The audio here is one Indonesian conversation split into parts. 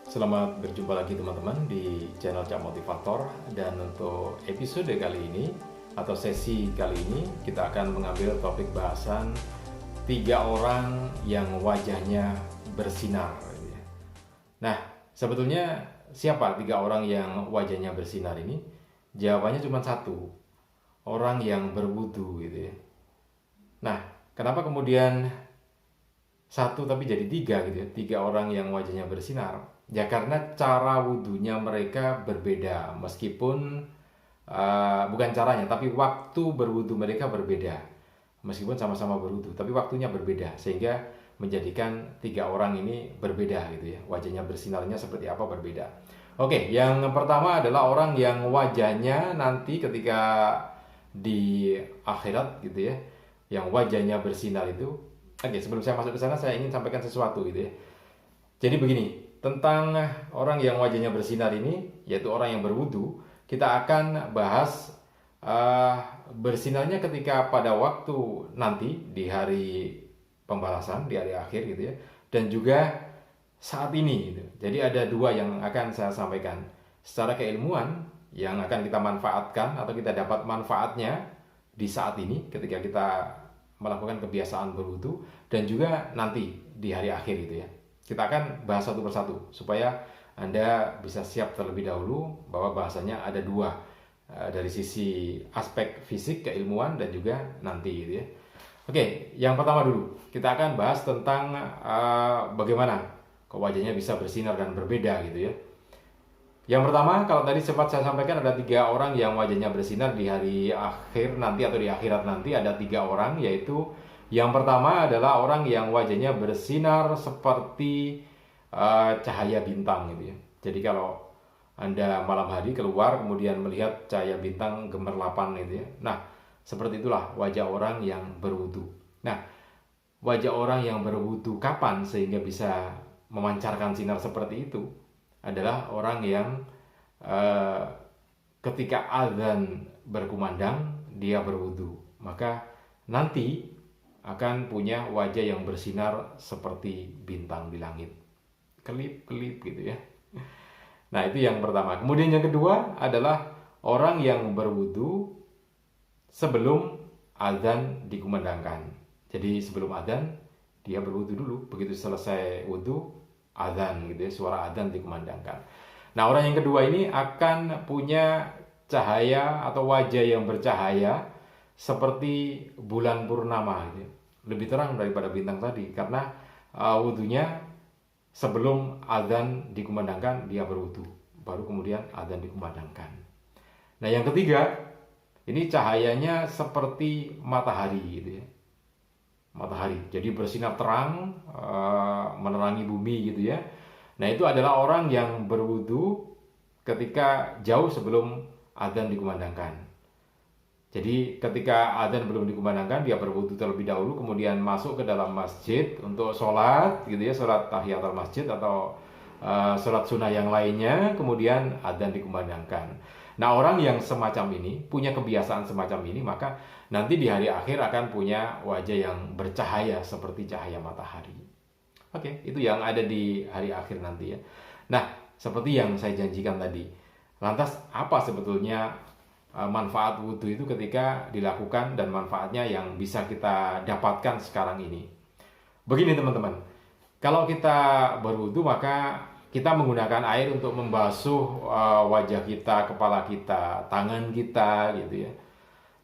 Selamat berjumpa lagi teman-teman di channel Cak Motivator. Dan untuk episode kali ini atau sesi kali ini kita akan mengambil topik bahasan 3 orang yang wajahnya bersinar. Nah, sebetulnya siapa 3 orang yang wajahnya bersinar ini? Jawabannya cuma satu, orang yang berwudu gitu ya. Nah, kenapa kemudian satu tapi jadi 3 gitu ya, 3 orang yang wajahnya bersinar? Ya karena cara wudhunya mereka berbeda, meskipun bukan caranya, tapi waktu berwudhu mereka berbeda. Meskipun sama-sama berwudhu, tapi waktunya berbeda, sehingga menjadikan 3 orang ini berbeda gitu ya. Wajahnya bersinarnya seperti apa berbeda. Oke, yang pertama adalah orang yang wajahnya nanti ketika di akhirat gitu ya, yang wajahnya bersinar itu. Oke, sebelum saya masuk ke sana saya ingin sampaikan sesuatu gitu ya. Jadi begini, tentang orang yang wajahnya bersinar ini, yaitu orang yang berwudu, kita akan bahas bersinarnya ketika pada waktu nanti di hari pembalasan, di hari akhir gitu ya, dan juga saat ini gitu. Jadi ada 2 yang akan saya sampaikan secara keilmuan yang akan kita manfaatkan atau kita dapat manfaatnya di saat ini ketika kita melakukan kebiasaan berwudu, dan juga nanti di hari akhir gitu ya. Kita akan bahas satu persatu supaya Anda bisa siap terlebih dahulu bahwa bahasanya ada 2 dari sisi aspek fisik, keilmuan, dan juga nanti gitu ya. Oke, yang pertama dulu kita akan bahas tentang bagaimana kok wajahnya bisa bersinar dan berbeda gitu ya. Yang pertama, kalau tadi sempat saya sampaikan ada 3 orang yang wajahnya bersinar di hari akhir nanti atau di akhirat nanti, ada 3 orang, yaitu yang pertama adalah orang yang wajahnya bersinar seperti cahaya bintang gitu ya. Jadi kalau Anda malam hari keluar kemudian melihat cahaya bintang gemerlapan gitu ya. Nah, seperti itulah wajah orang yang berwudu. Nah, wajah orang yang berwudu kapan sehingga bisa memancarkan sinar seperti itu? Adalah orang yang ketika azan berkumandang dia berwudu, maka nanti akan punya wajah yang bersinar seperti bintang di langit, kelip-kelip gitu ya. Nah, itu yang pertama. Kemudian yang kedua adalah orang yang berwudu sebelum azan dikumandangkan. Jadi sebelum azan dia berwudu dulu, begitu selesai wudu azan gitu ya, suara azan dikumandangkan. Nah, orang yang kedua ini akan punya cahaya atau wajah yang bercahaya seperti bulan purnama gitu ya. Lebih terang daripada bintang tadi karena wudunya sebelum azan dikumandangkan dia berwudu, baru kemudian azan dikumandangkan. Nah, yang ketiga ini cahayanya seperti matahari gitu ya. Matahari, jadi bersinar terang, menerangi bumi gitu ya. Nah, itu adalah orang yang berwudu ketika jauh sebelum azan dikumandangkan. Jadi ketika azan belum dikumandangkan dia berwudu terlebih dahulu, kemudian masuk ke dalam masjid untuk sholat gitu ya, sholat tahiyatul masjid atau sholat sunnah yang lainnya, kemudian azan dikumandangkan. Nah, orang yang semacam ini, punya kebiasaan semacam ini, maka nanti di hari akhir akan punya wajah yang bercahaya seperti cahaya matahari. Oke, itu yang ada di hari akhir nanti ya. Nah, seperti yang saya janjikan tadi, lantas apa sebetulnya manfaat wudhu itu ketika dilakukan dan manfaatnya yang bisa kita dapatkan sekarang ini? Begini teman-teman, kalau kita berwudhu maka kita menggunakan air untuk membasuh wajah kita, kepala kita, tangan kita gitu ya.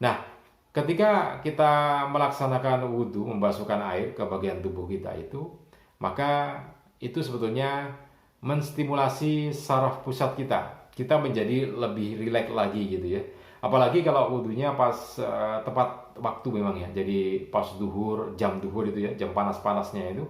Nah, ketika kita melaksanakan wudhu, membasuhkan air ke bagian tubuh kita itu, maka itu sebetulnya menstimulasi saraf pusat kita. Kita menjadi lebih rileks lagi gitu ya. Apalagi kalau wudhunya pas tepat waktu memang ya. Jadi pas duhur, jam duhur itu ya, jam panas-panasnya itu.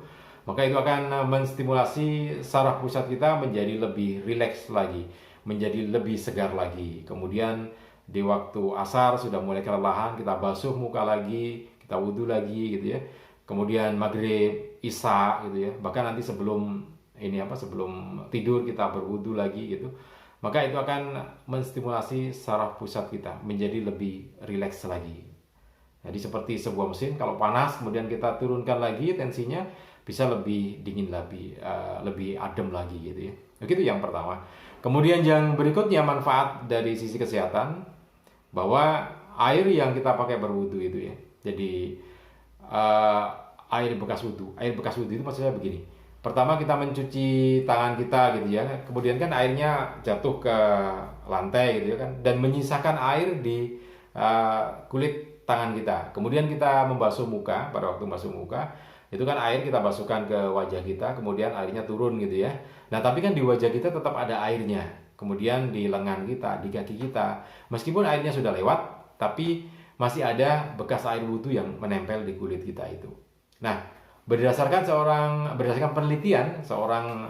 Maka itu akan menstimulasi saraf pusat kita menjadi lebih rileks lagi, menjadi lebih segar lagi. Kemudian di waktu asar sudah mulai kelelahan, kita basuh muka lagi, kita wudhu lagi gitu ya. Kemudian maghrib, isya gitu ya. Bahkan nanti sebelum sebelum tidur kita berwudhu lagi gitu. Maka itu akan menstimulasi saraf pusat kita menjadi lebih rileks lagi. Jadi seperti sebuah mesin, kalau panas kemudian kita turunkan lagi tensinya, bisa lebih dingin lebih adem lagi gitu ya. Begitu yang pertama. Kemudian yang berikutnya manfaat dari sisi kesehatan, bahwa air yang kita pakai berwudu itu ya. Jadi air bekas wudu. Air bekas wudu itu maksudnya begini. Pertama kita mencuci tangan kita gitu ya. Kemudian kan airnya jatuh ke lantai gitu ya kan, dan menyisakan air di kulit tangan kita. Kemudian kita membasuh muka. Pada waktu membasuh muka itu kan air kita basuhkan ke wajah kita, kemudian airnya turun gitu ya. Nah tapi kan di wajah kita tetap ada airnya. Kemudian di lengan kita, di kaki kita, meskipun airnya sudah lewat, tapi masih ada bekas air wudhu yang menempel di kulit kita itu. Nah, berdasarkan penelitian seorang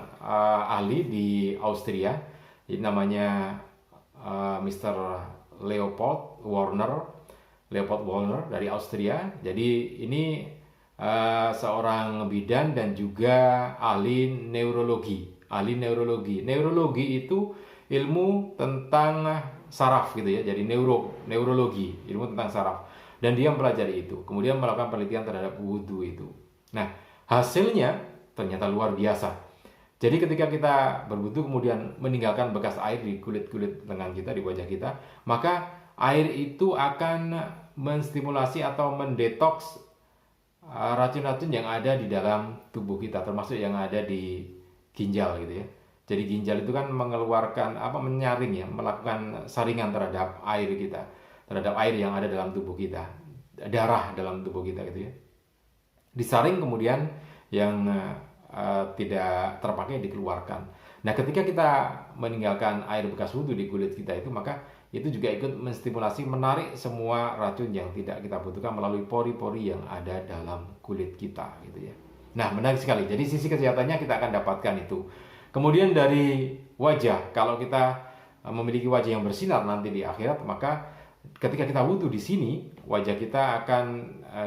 ahli di Austria, namanya Mr. Leopold Warner dari Austria. Jadi ini seorang bidan dan juga ahli neurologi. Neurologi itu ilmu tentang saraf gitu ya. Jadi neurologi, ilmu tentang saraf. Dan dia mempelajari itu. Kemudian melakukan penelitian terhadap wudhu itu. Nah, hasilnya ternyata luar biasa. Jadi ketika kita berwudhu kemudian meninggalkan bekas air di kulit lengan kita, di wajah kita, maka air itu akan menstimulasi atau mendetoks racun-racun yang ada di dalam tubuh kita, termasuk yang ada di ginjal gitu ya. Jadi ginjal itu kan mengeluarkan menyaring ya, melakukan saringan terhadap air kita, terhadap air yang ada dalam tubuh kita, darah dalam tubuh kita gitu ya. Disaring kemudian yang tidak terpakai dikeluarkan. Nah, ketika kita meninggalkan air bekas wudhu di kulit kita itu, maka itu juga ikut menstimulasi, menarik semua racun yang tidak kita butuhkan melalui pori-pori yang ada dalam kulit kita gitu ya. Nah, menarik sekali. Jadi sisi kesehatannya kita akan dapatkan itu. Kemudian dari wajah, kalau kita memiliki wajah yang bersinar nanti di akhirat, maka ketika kita wudhu di sini, wajah kita akan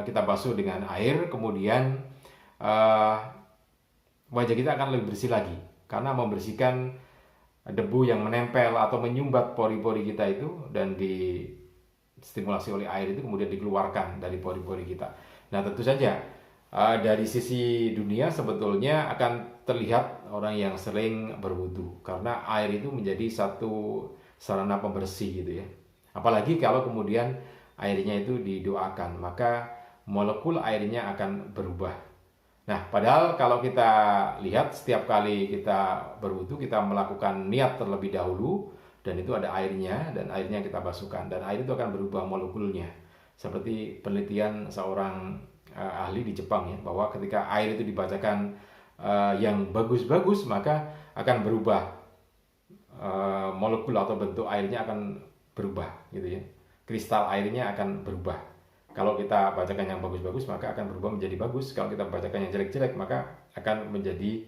kita basuh dengan air, kemudian wajah kita akan lebih bersih lagi, karena membersihkan debu yang menempel atau menyumbat pori-pori kita itu, dan distimulasi oleh air itu kemudian dikeluarkan dari pori-pori kita. Nah, tentu saja dari sisi dunia sebetulnya akan terlihat orang yang sering berwudu, karena air itu menjadi satu sarana pembersih gitu ya. Apalagi kalau kemudian airnya itu didoakan, maka molekul airnya akan berubah. Nah, padahal kalau kita lihat setiap kali kita berwudu, kita melakukan niat terlebih dahulu, dan itu ada airnya, dan airnya kita basuhkan, dan air itu akan berubah molekulnya. Seperti penelitian seorang ahli di Jepang ya, bahwa ketika air itu dibacakan yang bagus-bagus, maka akan berubah molekul atau bentuk airnya akan berubah gitu ya. Kristal airnya akan berubah. Kalau kita bacakan yang bagus-bagus, maka akan berubah menjadi bagus. Kalau kita bacakan yang jelek-jelek, maka akan menjadi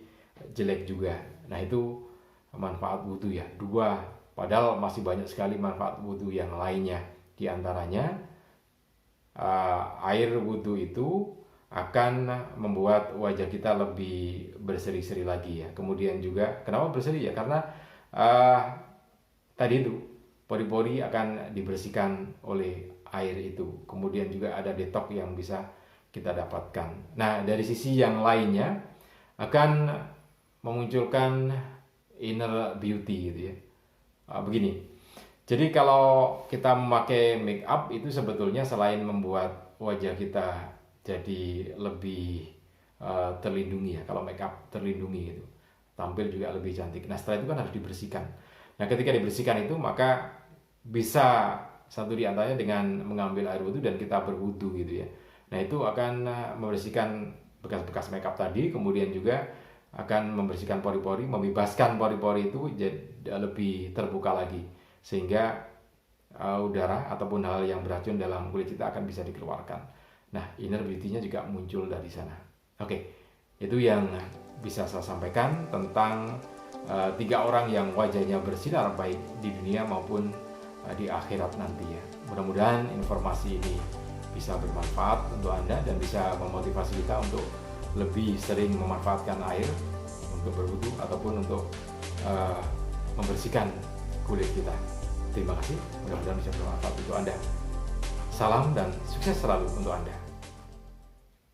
jelek juga. Nah, itu manfaat wudu ya. 2, padahal masih banyak sekali manfaat wudu yang lainnya. Di antaranya air wudu itu akan membuat wajah kita lebih berseri-seri lagi ya. Kemudian juga kenapa berseri ya? Karena tadi itu pori-pori akan dibersihkan oleh air itu. Kemudian juga ada detox yang bisa kita dapatkan. Nah, dari sisi yang lainnya akan memunculkan inner beauty gitu ya. Begini. Jadi kalau kita memakai make up itu sebetulnya selain membuat wajah kita jadi lebih terlindungi ya. Kalau make up terlindungi gitu, tampil juga lebih cantik. Nah, setelah itu kan harus dibersihkan. Nah, ketika dibersihkan itu maka bisa satu di antaranya dengan mengambil air wudhu dan kita berwudhu gitu ya. Nah, itu akan membersihkan bekas-bekas makeup tadi, kemudian juga akan membersihkan pori-pori, membebaskan pori-pori itu jadi lebih terbuka lagi, sehingga udara ataupun hal yang beracun dalam kulit kita akan bisa dikeluarkan. Nah, inner beauty-nya juga muncul dari sana. Oke, itu yang bisa saya sampaikan tentang 3 orang yang wajahnya bersinar baik di dunia maupun di akhirat nanti ya. Mudah-mudahan informasi ini bisa bermanfaat untuk Anda dan bisa memotivasi kita untuk lebih sering memanfaatkan air untuk berwudu ataupun untuk membersihkan kulit kita. Terima kasih, mudah-mudahan bisa bermanfaat untuk Anda. Salam dan sukses selalu untuk Anda.